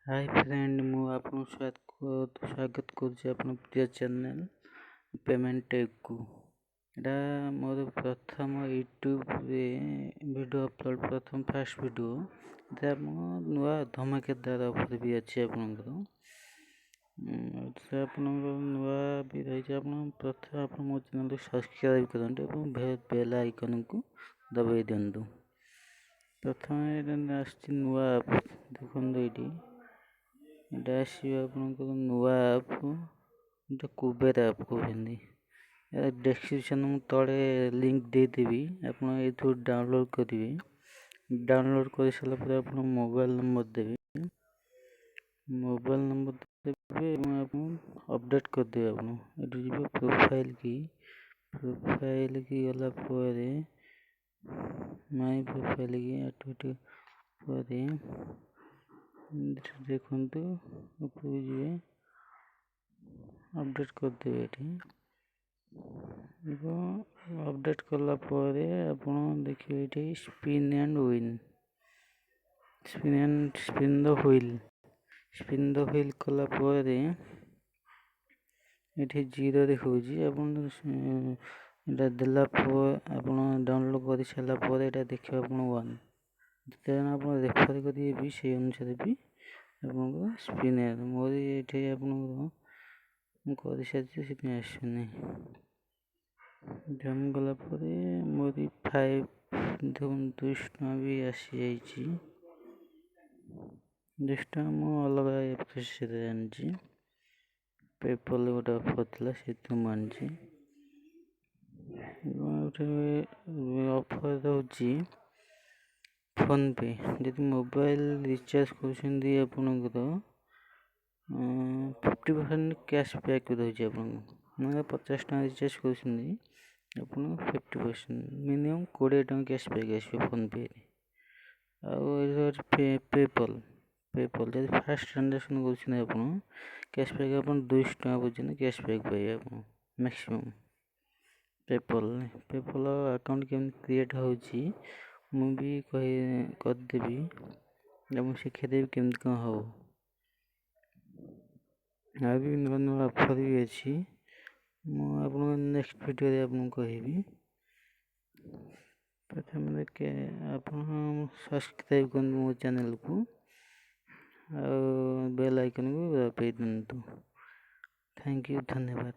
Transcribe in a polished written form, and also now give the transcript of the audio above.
Hi friend मु आपन स्वागत करुच्ची आपन प्रिय चैनल पेमेंट टेक को। एटा मोर प्रथम यूट्यूब रे वीडियो अपलोड प्रथम फास्ट वीडियो एटा मो नुआ धमाकेदार ऑफर भी अछि आपनकर नुआ भी रही आपन प्रथम आपन मो चैनल को सब्सक्राइब करंतु एवं बेल आइकन को दबाई दियंतु। प्रथम आछि नुआ देखंतु एटी एटा आपनकर नुआ ऐप जो cubber ऐप को हिंदी डिस्क्रिप्शन में तले लिंक दे देबी आपन एथु डाउनलोड करिवे। डाउनलोड कर सारा पर आपन मोबाइल नंबर देबे आपन अपडेट कर देबे। आपन एथु जिबे प्रोफाइल की गला परे माय प्रोफाइल की एटू परे देखंतु ऊपर जिबे अपडेट कर देबे एठी अपडेट करला परे आपन देखिबे एठी स्पिन द व्हील कला परे एठी जीरो देखौजी आपन एटा देला पर आपन डाउनलोड कर साला परे एटा देखिबे आपन 1 जेना आपन रेफर करिवे भी से अनुसार भी आपन स्पिनर मोर एठी आपन कर साथि से आसुनी जम गला परे मोरी 5 दुष्टा भी आसी जाईची दुष्टा मो अलग ऐप से जानची पेपल गोटा फतला से मानची ऑफर होची फोन पे यदि मोबाइल रिचार्ज करछंदी आपनकर 50% कैशबैक रहउची आपन माने 50 टका रिचार्ज करछंदी आपन 50% मिनिमम 20 टका कैशबैक आसी फोन पे पेपल यदि फास्ट ट्रांजैक्शन करछन आपन कैशबैक आपन 200 टका पर्यंत कैशबैक पाए आपन मैक्सिमम। पेपल अकाउंट केम क्रिएट होची मु भी कर देबी हम सिखे देबी केम का हो अभी नुआ ऑफर भी अछि मु आपन नेक्स्ट वीडियो रे आपन कहबी। प्रथम के आपन सब्सक्राइब कर मो चैनल को बेल आइकन को दबाई दंतु। थैंक यू धन्यवाद।